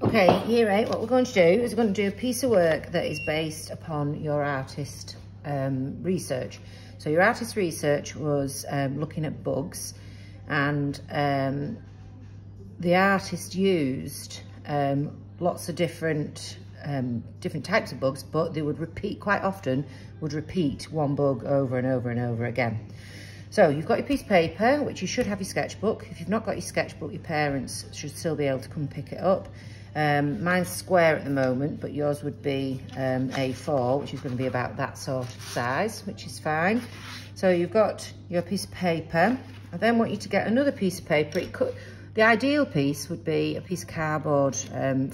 Okay, year 8, what we're going to do is we're going to do a piece of work that is based upon your artist research. So your artist research was looking at bugs, and the artist used lots of different types of bugs, but they would repeat quite often, would repeat one bug over and over and over again. So you've got your piece of paper, which you should have your sketchbook. If you've not got your sketchbook, your parents should still be able to come pick it up. Mine's square at the moment, but yours would be A4, which is going to be about that sort of size, which is fine. So you've got your piece of paper. I then want you to get another piece of paper. The ideal piece would be a piece of cardboard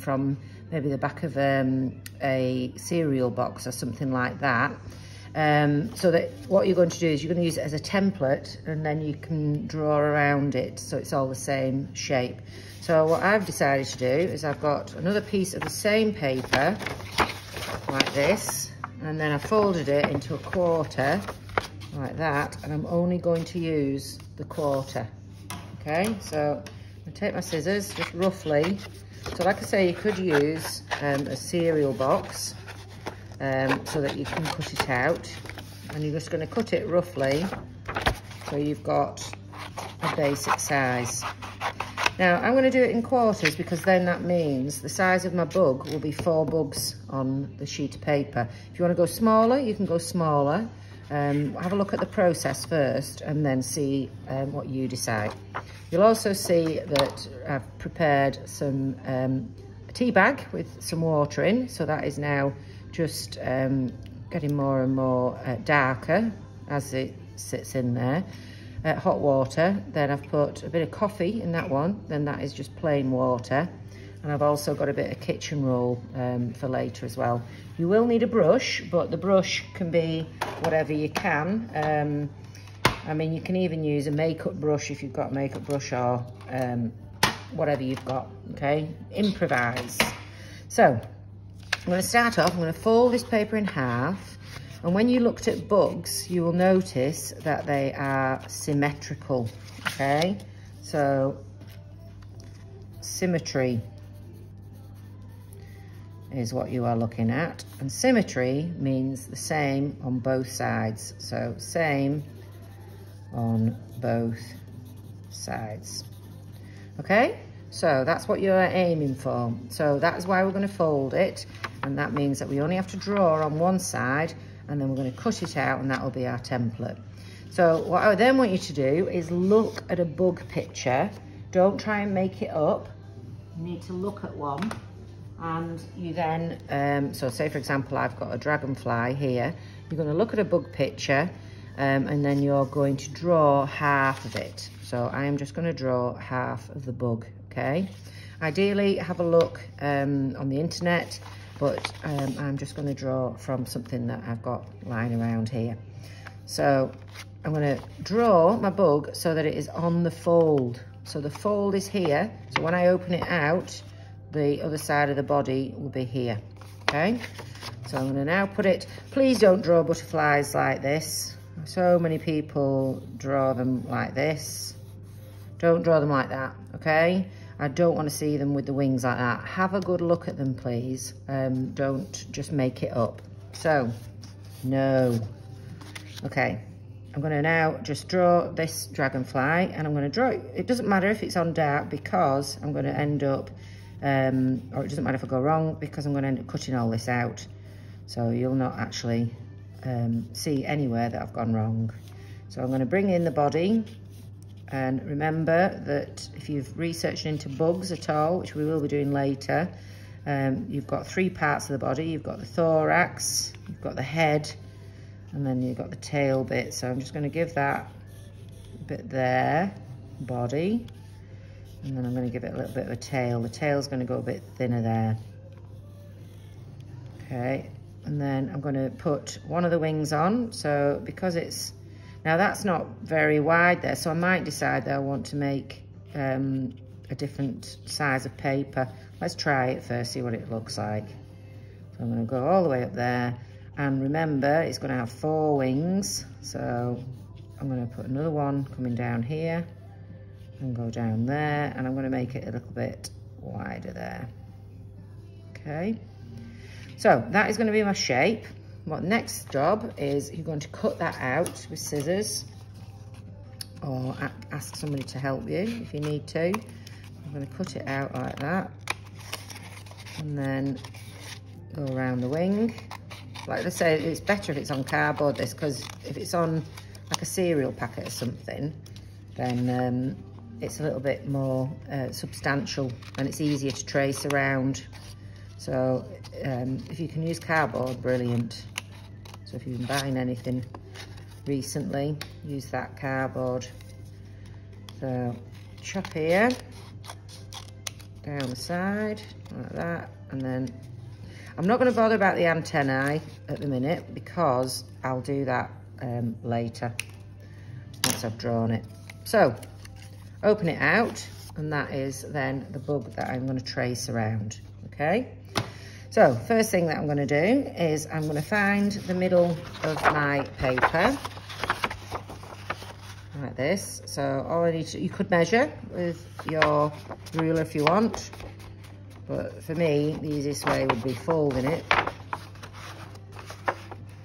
from maybe the back of a cereal box or something like that. So that what you're going to do is you're going to use it as a template, and then you can draw around it so it's all the same shape. So what I've decided to do is I've got another piece of the same paper like this, and then I folded it into a quarter like that, and I'm only going to use the quarter. Okay, so I'm going to take my scissors just roughly. So like I say, you could use a cereal box so that you can cut it out, and you're just going to cut it roughly so you've got a basic size. Now I'm going to do it in quarters, because then that means the size of my bug will be 4 bugs on the sheet of paper. If you want to go smaller, you can go smaller. Have a look at the process first and then see what you decide. You'll also see that I've prepared some a tea bag with some water in, so that is now just getting more and more darker as it sits in there. Hot water, then I've put a bit of coffee in that one, then that is just plain water. And I've also got a bit of kitchen roll for later as well. You will need a brush, but the brush can be whatever you can. I mean, you can even use a makeup brush if you've got a makeup brush, or whatever you've got, okay? Improvise. So, I'm going to start off, I'm going to fold this paper in half. And when you looked at bugs, you will notice that they are symmetrical, okay? So, symmetry is what you are looking at. And symmetry means the same on both sides. So, same on both sides. Okay? So, that's what you're aiming for. So, that's why we're going to fold it. And that means that we only have to draw on one side, and then we're going to cut it out, and that will be our template. So what I then want you to do is look at a bug picture. Don't try and make it up. You need to look at one, and you then, so say for example, I've got a dragonfly here. You're going to look at a bug picture, and then you're going to draw half of it. So I am just going to draw half of the bug, okay? Ideally, have a look on the internet, but I'm just going to draw from something that I've got lying around here. So I'm going to draw my bug so that it is on the fold. So the fold is here. So when I open it out, the other side of the body will be here. Okay? So I'm going to now put it... Please don't draw butterflies like this. So many people draw them like this. Don't draw them like that, okay? I don't want to see them with the wings like that. Have a good look at them, please. Don't just make it up. So, no. Okay, I'm going to now just draw this dragonfly, and I'm going to draw it. It doesn't matter if it's on dark, because I'm going to end up, or it doesn't matter if I go wrong, because I'm going to end up cutting all this out. So you'll not actually see anywhere that I've gone wrong. So I'm going to bring in the body. And remember that if you've researched into bugs at all, which we will be doing later, you've got 3 parts of the body. You've got the thorax, you've got the head, and then you've got the tail bit. So I'm just going to give that bit there, body, and then I'm going to give it a little bit of a tail. The tail's going to go a bit thinner there. Okay, and then I'm going to put one of the wings on. So because it's... Now that's not very wide there, so I might decide that I want to make a different size of paper. Let's try it first, see what it looks like. So I'm going to go all the way up there, and remember it's going to have 4 wings, so I'm going to put another one coming down here and go down there, and I'm going to make it a little bit wider there. Okay, so that is going to be my shape. What next job is you're going to cut that out with scissors, or ask somebody to help you if you need to. I'm going to cut it out like that, and then go around the wing. Like I say, it's better if it's on cardboard, this, because if it's on like a cereal packet or something, then it's a little bit more substantial and it's easier to trace around. So if you can use cardboard, brilliant. So if you've been buying anything recently, use that cardboard. So chop here, down the side, like that, and then I'm not going to bother about the antennae at the minute because I'll do that later once I've drawn it. So open it out, and that is then the bug that I'm going to trace around. Okay, so first thing that I'm going to do is I'm going to find the middle of my paper like this. So all I need to, you could measure with your ruler if you want, but for me the easiest way would be folding it,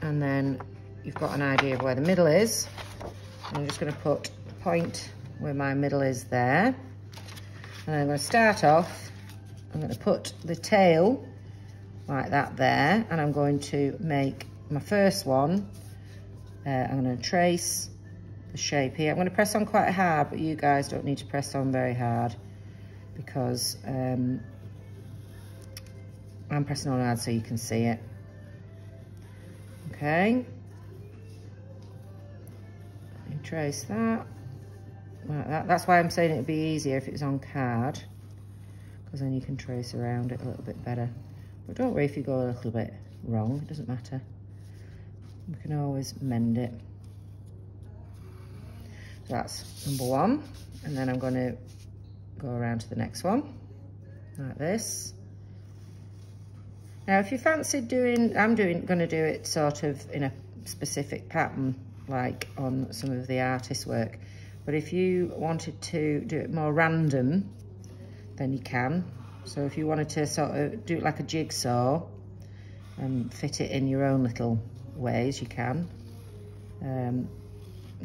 and then you've got an idea of where the middle is. I'm just going to put the point where my middle is there, and I'm going to start off, I'm going to put the tail like that there, and I'm going to make my first one. I'm going to trace the shape here. I'm going to press on quite hard, but you guys don't need to press on very hard because I'm pressing on hard so you can see it. Okay, you trace that like that. That's why I'm saying it'd be easier if it was on card, because then you can trace around it a little bit better. But don't worry if you go a little bit wrong, it doesn't matter. We can always mend it. So that's number one, and then I'm going to go around to the next one like this. Now if you fancied doing, I'm going to do it sort of in a specific pattern like on some of the artist work, but if you wanted to do it more random, then you can. So if you wanted to sort of do it like a jigsaw and fit it in your own little ways, you can. I'm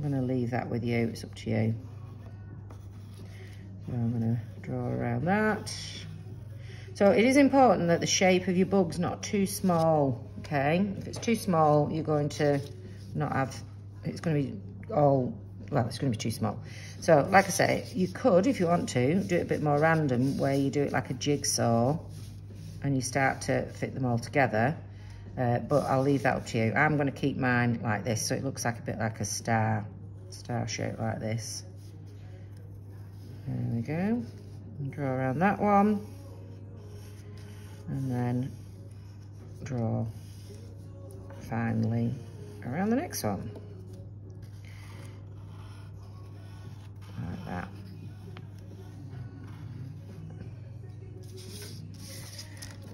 going to leave that with you, it's up to you. So I'm going to draw around that. So it is important that the shape of your bug's not too small, okay? If it's too small, you're going to not have, it's going to be all, well, it's going to be too small. So like I say, you could, if you want to, do it a bit more random, where you do it like a jigsaw and you start to fit them all together. But I'll leave that up to you. I'm going to keep mine like this, so it looks like a bit like a star shape like this. There we go. And draw around that one, and then draw finally around the next one. Like that.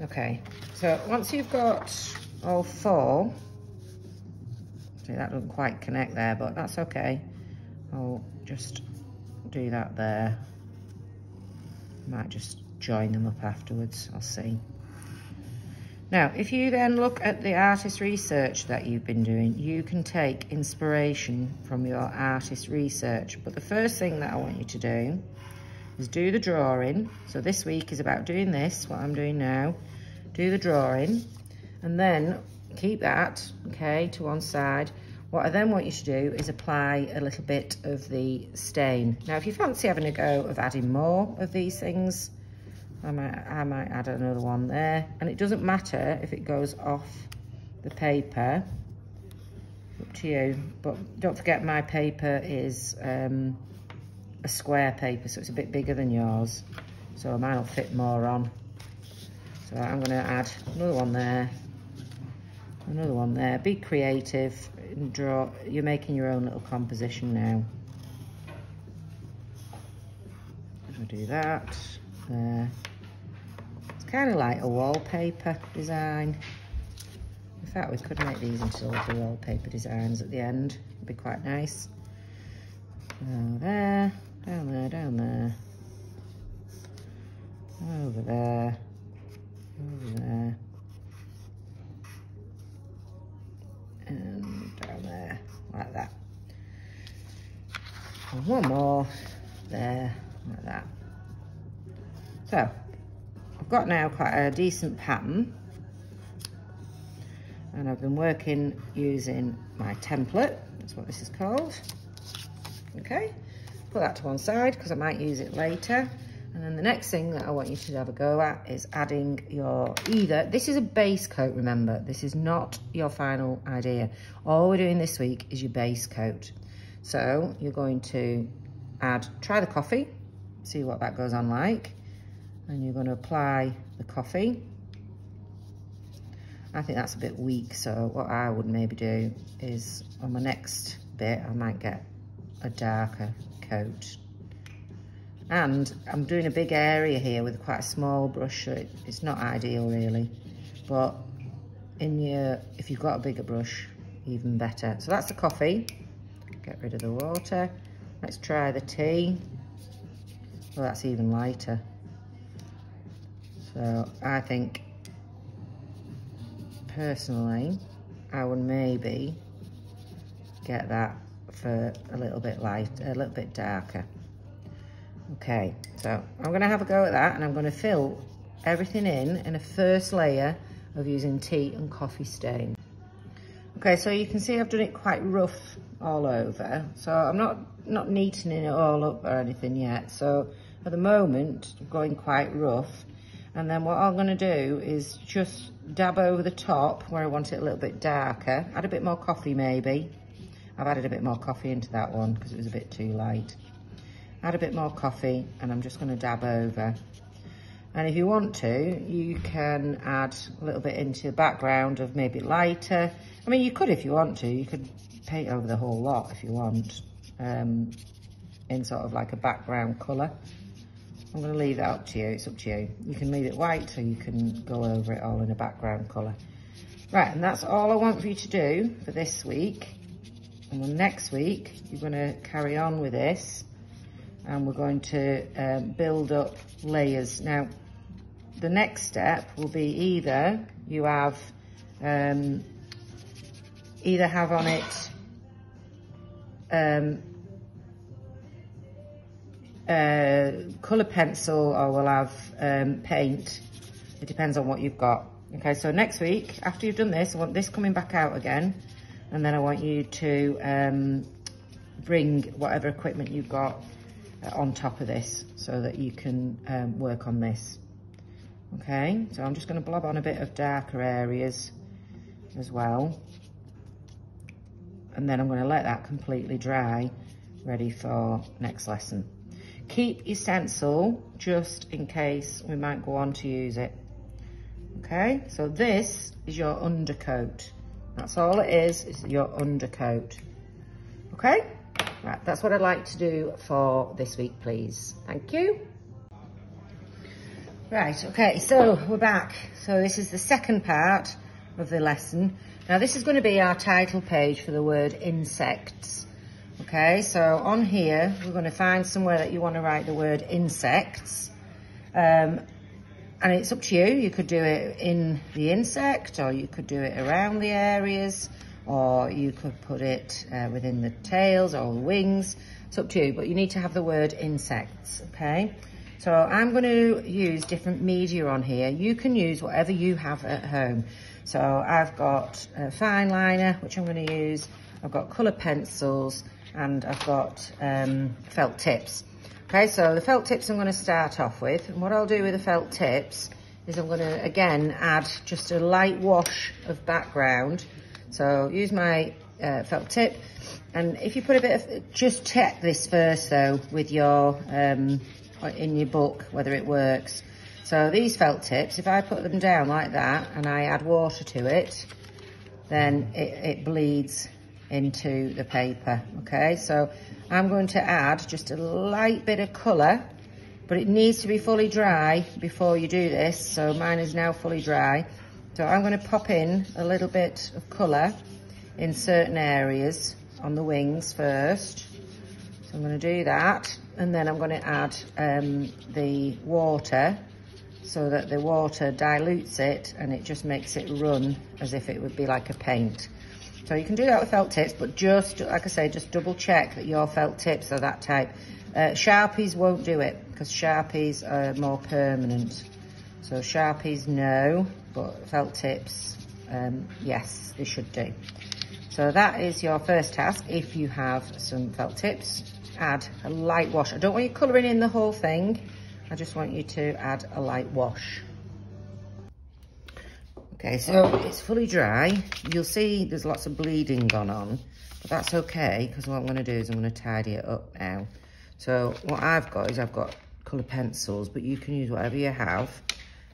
Okay, so once you've got all four, see that doesn't quite connect there, but that's okay. I'll just do that there. Might just join them up afterwards, I'll see. Now, if you then look at the artist research that you've been doing, you can take inspiration from your artist research. But the first thing that I want you to do is do the drawing. So this week is about doing this, what I'm doing now. Do the drawing, and then keep that, okay, to one side. What I then want you to do is apply a little bit of the stain. Now, if you fancy having a go of adding more of these things, I might add another one there. And it doesn't matter if it goes off the paper, up to you. But don't forget, my paper is a square paper, so it's a bit bigger than yours. So mine will fit more on. So I'm going to add another one there, another one there. Be creative and draw. You're making your own little composition now. I'll do that there. It's kind of like a wallpaper design. In fact, we could make these into little wallpaper designs at the end. It'd be quite nice. So there, down there, down there, over there, over there. one more there, like that. So I've got now quite a decent pattern, and I've been working using my template. That's what this is called. Okay, put that to one side because I might use it later. And then the next thing that I want you to have a go at is adding your this is a base coat, remember, this is not your final idea. All we're doing this week is your base coat. So you're going to try the coffee, see what that goes on like, and you're going to apply the coffee. I think that's a bit weak, so what I would maybe do is on my next bit, I might get a darker coat. And I'm doing a big area here with quite a small brush, so it's not ideal really. But if you've got a bigger brush, even better. So that's the coffee. Get rid of the water. Let's try the tea. Well, that's even lighter. So I think, personally, I would maybe get that for a little bit darker. Okay, so I'm going to have a go at that, and I'm going to fill everything in a first layer of using tea and coffee stain. Okay, so you can see I've done it quite rough all over, so I'm not neatening it all up or anything yet. So at the moment, I'm going quite rough, and then what I'm going to do is just dab over the top where I want it a little bit darker. Add a bit more coffee maybe. I've added a bit more coffee into that one because it was a bit too light. Add a bit more coffee, and I'm just going to dab over. And if you want to, you can add a little bit into the background of maybe lighter. I mean, you could if you want to. You could paint over the whole lot if you want, in sort of like a background colour. I'm going to leave that up to you. It's up to you. You can leave it white, or you can go over it all in a background colour. Right, and that's all I want for you to do for this week. And then next week, you're going to carry on with this. And we're going to build up layers. Now, the next step will be either you have on it colour pencil, or we'll have paint. It depends on what you've got. Okay, so next week, after you've done this, I want this coming back out again, and then I want you to bring whatever equipment you've got on top of this so that you can work on this. Okay, so I'm just going to blob on a bit of darker areas as well, and then I'm going to let that completely dry, ready for next lesson. Keep your stencil just in case we might go on to use it. Okay, so this is your undercoat. That's all it is your undercoat. Okay. Right, that's what I'd like to do for this week, please. Thank you. Right, okay, so we're back. So this is the second part of the lesson. Now this is going to be our title page for the word insects. Okay, so on here, we're going to find somewhere that you want to write the word insects. And it's up to you. You could do it in the insect, or you could do it around the areas, or you could put it within the tails or the wings. It's up to you, but you need to have the word insects, okay? So I'm going to use different media on here. You can use whatever you have at home. So I've got a fine liner, which I'm going to use. I've got colour pencils, and I've got felt tips. Okay, so the felt tips I'm going to start off with. And what I'll do with the felt tips is I'm going to, again, add just a light wash of background. So use my felt tip, and if you put a bit of, just check this first though with your, in your book, whether it works. So these felt tips, if I put them down like that and I add water to it, then it bleeds into the paper, okay? So I'm going to add just a light bit of colour, but it needs to be fully dry before you do this. So mine is now fully dry. So I'm going to pop in a little bit of colour in certain areas on the wings first. So I'm going to do that, and then I'm going to add the water so that the water dilutes it and it just makes it run as if it would be like a paint. So you can do that with felt tips, but just, like I say, just double check that your felt tips are that type. Sharpies won't do it, because Sharpies are more permanent. So Sharpies, no, but felt tips, yes, they should do. So that is your first task. If you have some felt tips, add a light wash. I don't want you colouring in the whole thing. I just want you to add a light wash. Okay, so it's fully dry. You'll see there's lots of bleeding gone on, but that's okay, because what I'm going to do is I'm going to tidy it up now. So what I've got is I've got colour pencils, but you can use whatever you have.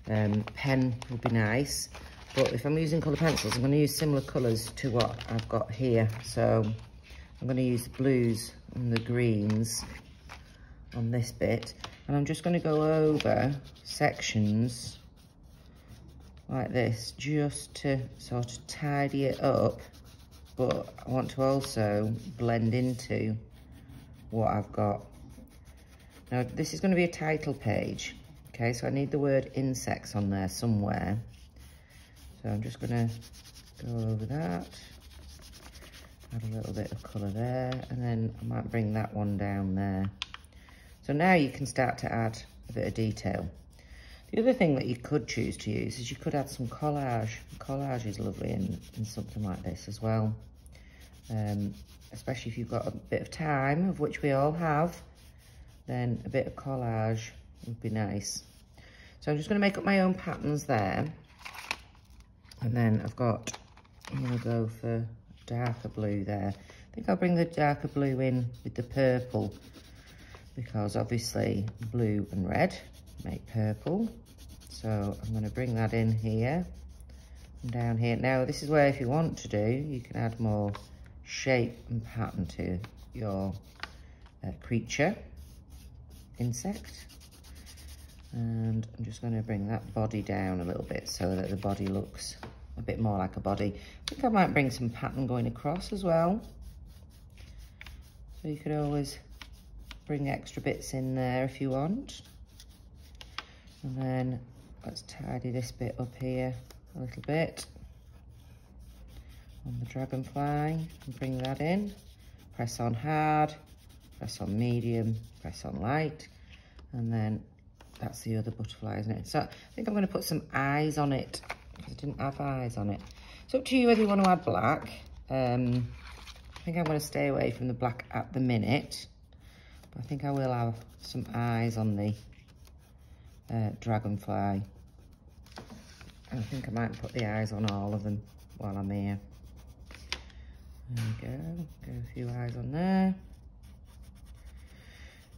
Pen would be nice, but if I'm using colour pencils, I'm going to use similar colours to what I've got here. So I'm going to use the blues and the greens on this bit, and I'm just going to go over sections like this, just to sort of tidy it up, but I want to also blend into what I've got. Now, this is going to be a title page, okay, so I need the word insects on there somewhere. So I'm just going to go over that, add a little bit of colour there, and then I might bring that one down there. So now you can start to add a bit of detail. The other thing that you could choose to use is you could add some collage. Collage is lovely in something like this as well. Especially if you've got a bit of time, of which we all have, then a bit of collage would be nice. So I'm just going to make up my own patterns there. And then I'm going to go for darker blue there. I think I'll bring the darker blue in with the purple, because obviously blue and red make purple. So I'm going to bring that in here and down here. Now this is where, if you want to do, you can add more shape and pattern to your creature, insect. And I'm just going to bring that body down a little bit so that the body looks a bit more like a body. I think I might bring some pattern going across as well. So you could always bring extra bits in there if you want. And then let's tidy this bit up here a little bit on the dragonfly and bring that in. Press on hard, press on medium, press on light, and then that's the other butterfly, isn't it? So I think I'm going to put some eyes on it, because I didn't have eyes on it. It's up to you whether you want to add black. I think I'm going to stay away from the black at the minute, but I think I will have some eyes on the dragonfly. And I think I might put the eyes on all of them while I'm here. There we go. Go a few eyes on there.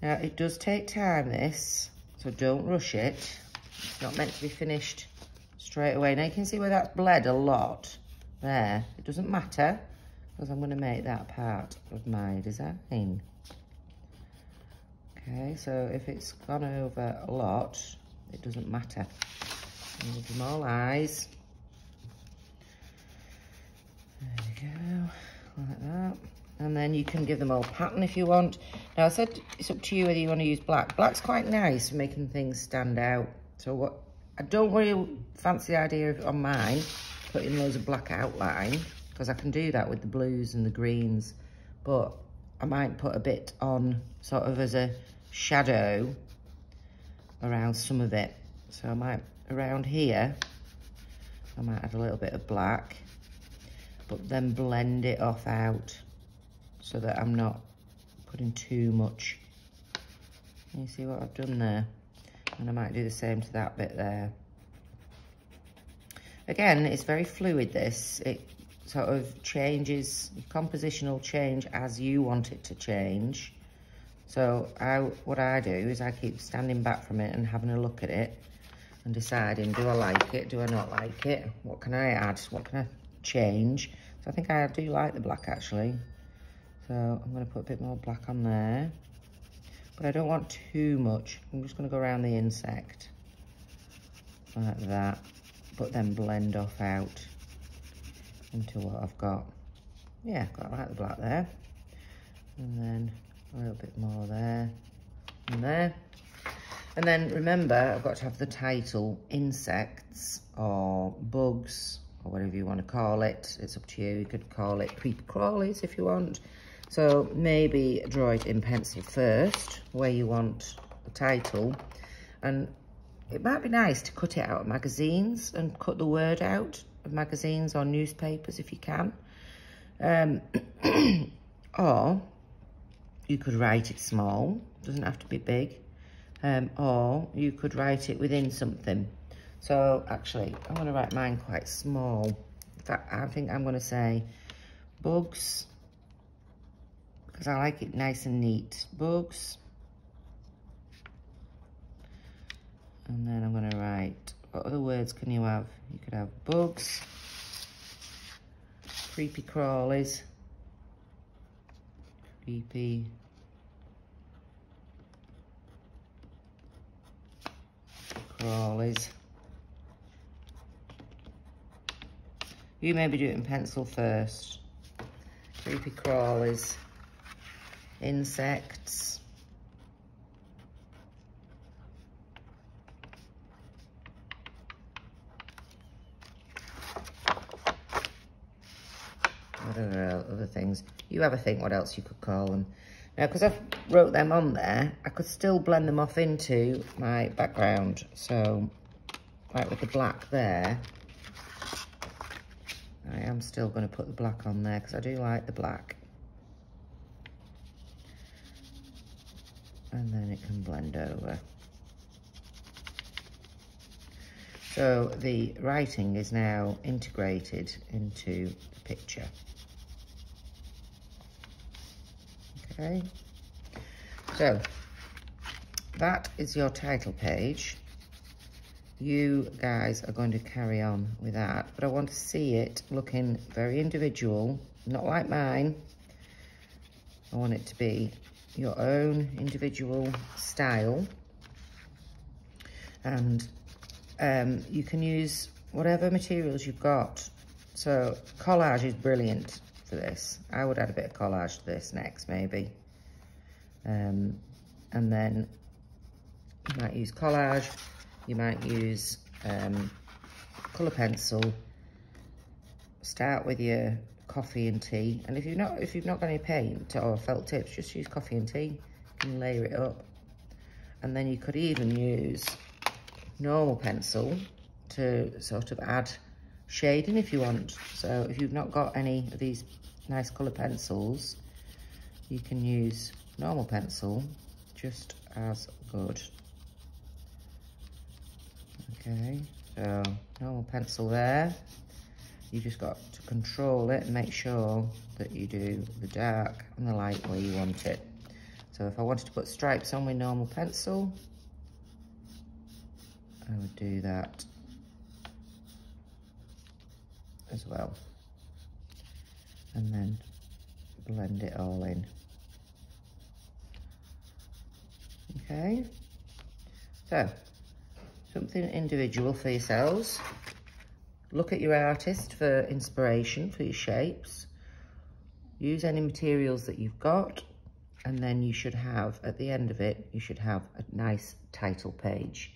Now it does take time, this, so don't rush it. It's not meant to be finished straight away. Now you can see where that bled a lot there. It doesn't matter, because I'm going to make that part of my design. Okay, so if it's gone over a lot, it doesn't matter. Need them all eyes. There we go, like that. And then you can give them all pattern if you want. Now I said it's up to you whether you want to use black. Black's quite nice for making things stand out. So what I don't really fancy the idea of on mine putting loads of black outline, because I can do that with the blues and the greens, but I might put a bit on sort of as a shadow around some of it. So I might, around here, I might add a little bit of black, but then blend it off out so that I'm not putting too much. You see what I've done there? And I might do the same to that bit there. Again, it's very fluid, this. It sort of changes, compositional change as you want it to change. So what I do is I keep standing back from it and having a look at it and deciding, do I like it, do I not like it? What can I add, what can I change? So I think I do like the black actually. So I'm going to put a bit more black on there, but I don't want too much. I'm just going to go around the insect like that, but then blend off out into what I've got. Yeah, quite like the black there. And then a little bit more there and there. And then remember, I've got to have the title insects or bugs or whatever you want to call it. It's up to you. You could call it creepy crawlies if you want. So maybe draw it in pencil first, where you want the title. And it might be nice to cut it out of magazines and cut the word out of magazines or newspapers if you can. Or you could write it small, doesn't have to be big. Or you could write it within something. So actually, I'm going to write mine quite small. In fact, I think I'm going to say bugs, because I like it nice and neat. Bugs. And then I'm going to write, what other words can you have? You could have bugs, creepy crawlies, creepy crawlies. You maybe do it in pencil first. Creepy crawlies, insects, whatever other things. You have a think what else you could call them. Now, because I've wrote them on there, I could still blend them off into my background. So, like with the black there, I am still going to put the black on there because I do like the black. And then it can blend over. So the writing is now integrated into the picture. Okay, so that is your title page. You guys are going to carry on with that, but I want to see it looking very individual, not like mine. I want it to be your own individual style, and you can use whatever materials you've got. So collage is brilliant for this. I would add a bit of collage to this next, maybe. And then you might use collage, you might use colour pencil. Start with your coffee and tea, and if you've not got any paint or felt tips, just use coffee and tea. You can layer it up, and then you could even use normal pencil to sort of add shading if you want. So if you've not got any of these nice colour pencils, you can use normal pencil just as good. Okay, so normal pencil there. You just got to control it and make sure that you do the dark and the light where you want it. So if I wanted to put stripes on with normal pencil, I would do that as well, and then blend it all in. Okay, so something individual for yourselves. Look at your artist for inspiration for your shapes. Use any materials that you've got, and then you should have, at the end of it, you should have a nice title page.